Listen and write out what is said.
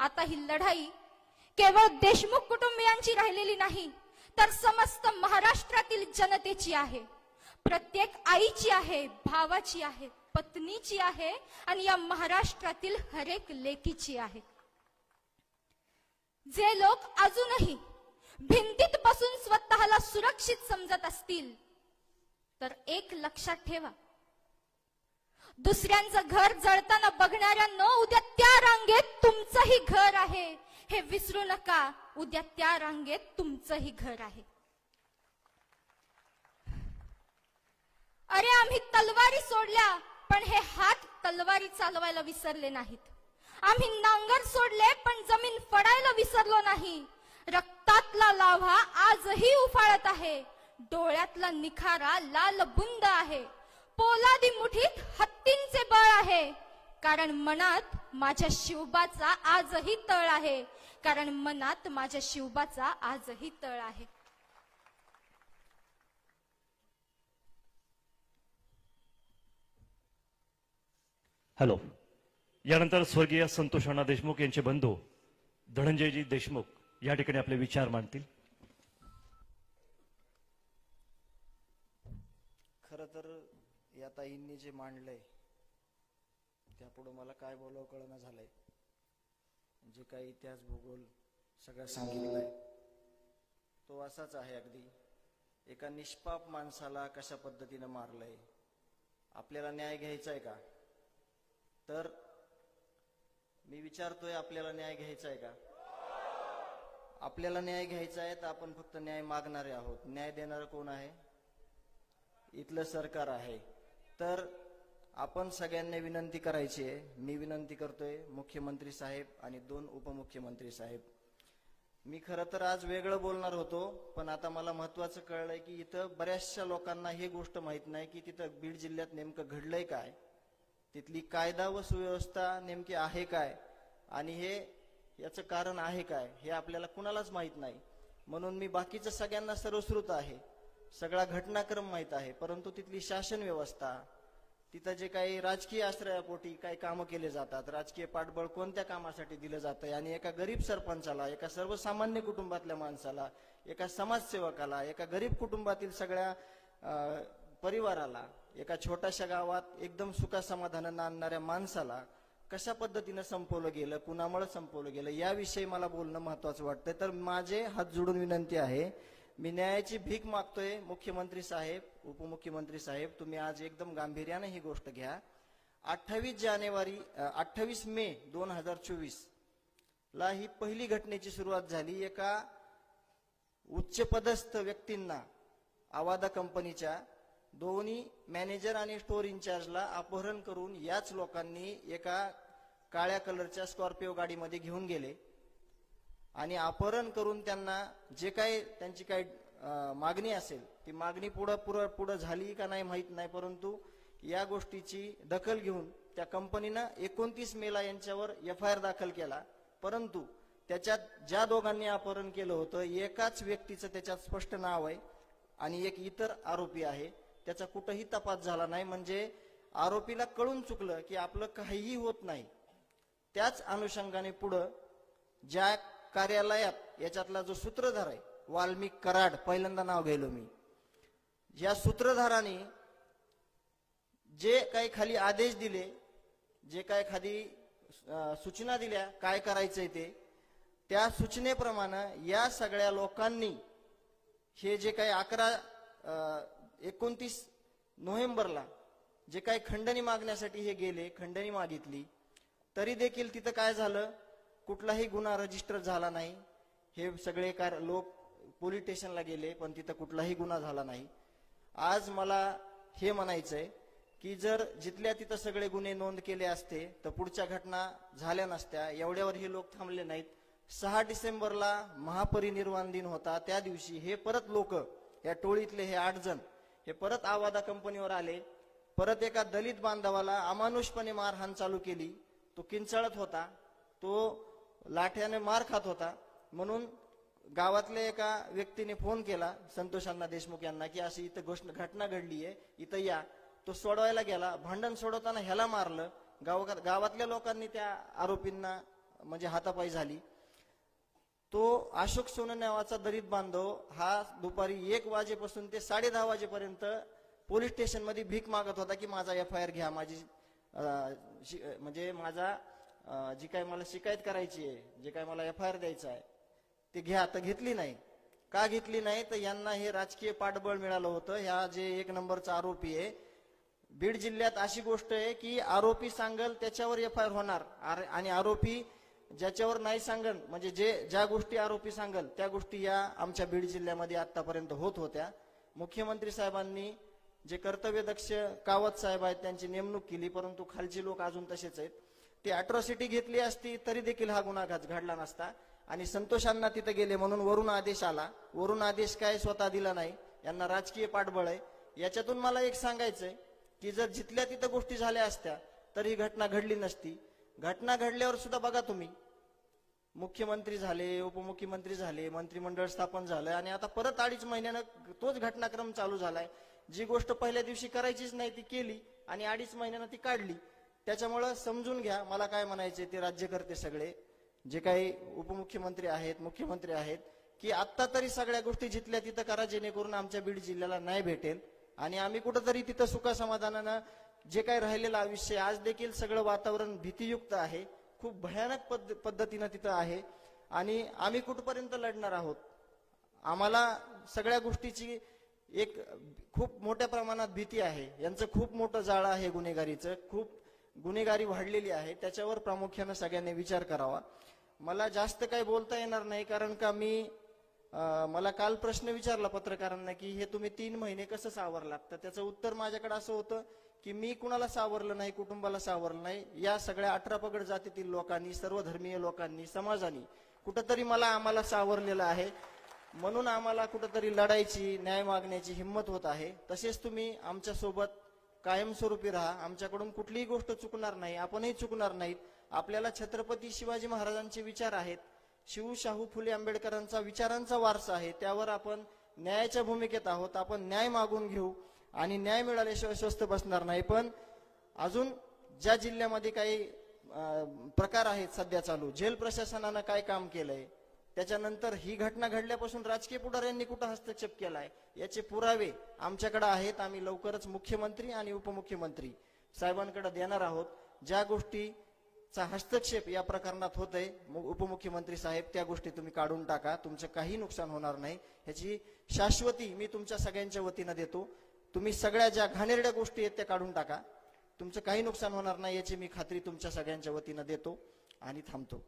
आता ही लढाई केवळ देशमुख कुटुंबियांची राहिलेली नाही, तर समस्त महाराष्ट्रातील जनतेची आहे. प्रत्येक आईची आहे, भावाची आहे, पत्नीची आहे आणि या महाराष्ट्रातील हरेक लेकीची आहे. जे लोक अजूनही भिंतीत बसून स्वतःला सुरक्षित समजत असतील तर एक लक्षात ठेवा, दुसऱ्यांचं घर जळताना बघणाऱ्यांनो, उद्या त्या रांगेत तुमचंही घर आहे हे विसरू नका. उद्या त्या रांगेत तुमचंही घर आहे. अरे आम्ही तलवारी सोडल्या, पण हे हात तलवारी चालवायला विसरले नाहीत. आम्ही नांगर सोडले, पण जमीन फडायला विसरलो नाही. रक्तातला लाव्हा आजही उफाळत आहे. डोळ्यातला निखारा लाल बुंद आहे. पोलादी मुठीत हत्तींचे बळ आहे. कारण मनात माझ्या शिवबाचा आजही तळ आहे. कारण मनात माझ्या शिवबाचा आजही तळ आहे. हॅलो. यानंतर स्वर्गीय संतोष अण्णा देशमुख यांचे बंधू धनंजयजी देशमुख या ठिकाणी आपले विचार मांडतील. खरं तर या ताईंनी जे मांडलंय त्यापुढे मला काय बोलावं कळना झालंय. जे काही इतिहास भूगोल सगळं सांगितलंय तो असाच आहे. अगदी एका निष्पाप माणसाला कशा पद्धतीनं मारलंय. आपल्याला न्याय घ्यायचा आहे का? तर मी विचारतोय, आपल्याला न्याय घ्यायचा आहे का? आपल्याला न्याय घ्यायचा आहे तर आपण फक्त न्याय मागणारे आहोत. न्याय देणारं कोण आहे? इथलं सरकार आहे. तर आपण सगळ्यांनी विनंती करायची आहे. मी विनंती करतोय मुख्यमंत्री साहेब आणि 2 उपमुख्यमंत्री साहेब. मी खरं तर आज वेगळं बोलणार होतो, पण आता मला महत्वाचं कळलंय की इथं बऱ्याचशा लोकांना ही गोष्ट माहित नाही की तिथं बीड जिल्ह्यात नेमकं घडलंय काय, तिथली कायदा व सुव्यवस्था नेमकी आहे काय आणि हे याचं कारण आहे काय हे आपल्याला कुणालाच माहित नाही. म्हणून मी बाकीचं सगळ्यांना सर्वश्रुत आहे, सगळा घटनाक्रम माहित आहे, परंतु तिथली शासन व्यवस्था, तिथं जे काही राजकीय आश्रयापोटी काही कामं केले जातात, राजकीय पाठबळ कोणत्या कामासाठी दिलं जातंय आणि एका गरीब सरपंचाला, एका सर्वसामान्य कुटुंबातल्या माणसाला, एका समाजसेवकाला, एका गरीब कुटुंबातील सगळ्या परिवाराला, एका छोट्याशा गावात एकदम सुखासमाधानानं आणणाऱ्या माणसाला कशा पद्धतीनं संपवलं गेलं, कुणामुळे संपवलं गेलं याविषयी मला बोलणं महत्वाचं वाटतंय. तर माझे हात जोडून विनंती आहे, मी न्यायाची भीक मागतोय. मुख्यमंत्री साहेब, उपमुख्यमंत्री साहेब, तुम्ही आज एकदम गांभीर्याने ही गोष्ट घ्या. 28 मे 2024 ला ही पहिली घटनेची सुरुवात झाली. एका उच्चपदस्थ व्यक्तींना, आवादा कंपनीच्या दोन्ही मॅनेजर आणि स्टोअर इंचार्जला अपहरण करून याच लोकांनी एका काळ्या कलरच्या स्कॉर्पिओ गाडीमध्ये घेऊन गेले आणि अपहरण करून त्यांना जे काही त्यांची काही मागणी असेल ती मागणी पुढं झाली का नाही माहित नाही, परंतु या गोष्टीची दखल घेऊन त्या कंपनीनं 29 मेला यांच्यावर FIR दाखल केला. परंतु त्याच्यात ज्या दोघांनी अपहरण केलं होतं एकाच व्यक्तीचं त्याच्यात स्पष्ट नाव आहे आणि एक इतर आरोपी आहे, त्याचा कुठंही तपास झाला नाही. म्हणजे आरोपीला कळून चुकलं की आपलं काहीही होत नाही. त्याच अनुषंगाने पुढं ज्या कार्यालयात याच्यातला जो सूत्रधार आहे वाल्मिक कराड, पहिल्यांदा नाव घेलो मी, या सूत्रधाराने जे काही खाली आदेश दिले, जे काही खाली सूचना दिल्या काय करायचंय ते, त्या सूचनेप्रमाणे या सगळ्या लोकांनी हे जे काही 29 नोव्हेंबरला जे काही खंडणी मागण्यासाठी हे गेले, खंडणी मागितली, तरी देखील तिथं काय झालं, कुठलाही गुन्हा रजिस्टर झाला नाही. हे सगळे लोक पोलीस स्टेशनला गेले पण तिथं कुठलाही गुन्हा झाला नाही. आज मला हे म्हणायचंय की जर जिथल्या तिथं सगळे गुन्हे नोंद केले असते तर पुढच्या घटना झाल्या नसत्या. एवढ्यावर हे लोक थांबले नाहीत. 6 डिसेंबरला महापरिनिर्वाण दिन होता, त्या दिवशी हे परत लोक, या टोळीतले हे 8 जण हे परत आवादा कंपनीवर आले. परत एका दलित बांधवाला अमानुषपणे मारहाण चालू केली. तो किंचाळत होता, तो लाठ्याने मार खात होता. म्हणून गावातल्या एका व्यक्तीने फोन केला संतोष अण्णा देशमुख यांना की अशी इथं घटना घडली आहे, इथं या. तो सोडवायला गेला, भांडण सोडवताना ह्याला मारलं. गावातल्या लोकांनी त्या आरोपींना म्हणजे हातापायी झाली. तो अशोक सोनवणे नावाचा दलित बांधव हा दुपारी 1 वाजेपासून ते 10:30 वाजेपर्यंत पोलीस स्टेशनमध्ये भीक मागत होता की माझा FIR घ्या, माझी म्हणजे माझा जी काय मला शिकायत करायची आहे, जे काय मला FIR द्यायचं आहे ते घ्या. तर घेतली नाही. का घेतली नाही? तर यांना हे राजकीय पाठबळ मिळालं होतं. ह्या जे 1 नंबरचा आरोपी आहे, बीड जिल्ह्यात अशी गोष्ट आहे की आरोपी सांगल त्याच्यावर FIR होणार आणि आरोपी ज्याच्यावर नाही सांगल, म्हणजे ज्या गोष्टी आरोपी सांगल त्या गोष्टी या आमच्या बीड जिल्ह्यामध्ये आतापर्यंत होत होत्या. मुख्यमंत्री साहेबांनी जे कर्तव्यदक्ष कावत साहेब आहेत त्यांची नेमणूक केली, परंतु खालची लोक अजून तसेच आहेत. ती अॅट्रॉसिटी घेतली असती तरी देखील हा गुन्हा घडला नसता. आणि संतोषांना तिथे गेले म्हणून वरून आदेश आला. वरून आदेश काय स्वतः दिला नाही, यांना राजकीय पाठबळ आहे. याच्यातून मला एक सांगायचंय की जर जिथल्या तिथं गोष्टी झाल्या असत्या तर ही घटना घडली नसती. घटना घडल्यावर सुद्धा बघा तुम्ही, मुख्यमंत्री झाले, उपमुख्यमंत्री झाले, मंत्रिमंडळ स्थापन झालं आणि आता परत 2.5 महिन्यानं तोच घटनाक्रम चालू झालाय. जी गोष्ट पहिल्या दिवशी करायचीच नाही ती केली आणि 2.5 महिन्यानं ती काढली. त्याच्यामुळं समजून घ्या, मला काय म्हणायचे ते राज्यकर्ते सगळे जे काही उपमुख्यमंत्री आहेत, मुख्यमंत्री आहेत, की आत्ता तरी सगळ्या गोष्टी जिथल्या तिथं करा जेणेकरून आमच्या बीड जिल्ह्याला न्याय भेटेल आणि आम्ही कुठंतरी तिथं सुखासमाधानानं जे काही राहिलेलं आयुष्य, आज देखील सगळं वातावरण भीतीयुक्त आहे, खूप भयानक पद्धतीनं तिथं आहे आणि आम्ही कुठपर्यंत लढणार आहोत. आम्हाला सगळ्या गोष्टीची एक खूप मोठ्या प्रमाणात भीती आहे. यांचं खूप मोठं जाळं आहे गुन्हेगारीचं, खूप गुन्हेगारी वाढलेली आहे. त्याच्यावर प्रामुख्यानं सगळ्यांनी विचार करावा. मला जास्त काही बोलता येणार नाही कारण का मला काल प्रश्न विचारला पत्रकारांना की हे तुम्ही 3 महिने कसं सावरलात, तर त्याचं उत्तर माझ्याकडे असं होतं की मी कुणाला सावरलं नाही, कुटुंबाला सावरलं नाही. या सगळ्या 18 पगड जातीतील लोकांनी, सर्व धर्मीय लोकांनी, समाजाने कुठंतरी आम्हाला सावरलेलं आहे. म्हणून आम्हाला कुठंतरी लढायची, न्याय मागण्याची हिंमत होत आहे. तसेच तुम्ही आमच्या सोबत कायमस्वरूपी राहा. आमच्याकडून कुठलीही गोष्ट चुकणार नाही, आपणही चुकणार नाहीत. आपल्याला छत्रपती शिवाजी महाराजांचे विचार आहेत, शिव शाहू फुले आंबेडकरांचा विचारांचा वारसा आहे, त्यावर आपण न्यायाच्या भूमिकेत आहोत. आपण न्याय मागून घेऊ आणि न्याय मिळाल्याशिवाय स्वस्थ बसणार नाही. पण अजून ज्या जिल्ह्यामध्ये काही प्रकार आहेत सध्या चालू, जेल प्रशासनानं काय काम केलंय, त्याच्यानंतर ही घटना घडल्यापासून राजकीय पुढाऱ्यांनी कुठं हस्तक्षेप केलाय याचे पुरावे आमच्याकडे आहेत. आम्ही लवकरच मुख्यमंत्री आणि उपमुख्यमंत्री साहेबांकडे देणार आहोत. ज्या गोष्टीचा हस्तक्षेप या प्रकरणात होतोय, उपमुख्यमंत्री साहेब त्या गोष्टी तुम्ही काढून टाका, तुमचं काही नुकसान होणार नाही. ह्याची शाश्वती मी तुमच्या सगळ्यांच्या वतीनं देतो. तुम्ही सगळ्या ज्या घाणेरड्या गोष्टी आहेत त्या काढून टाका, तुमचं काही नुकसान होणार नाही याची मी खात्री तुमच्या सगळ्यांच्या वतीनं देतो आणि थांबतो.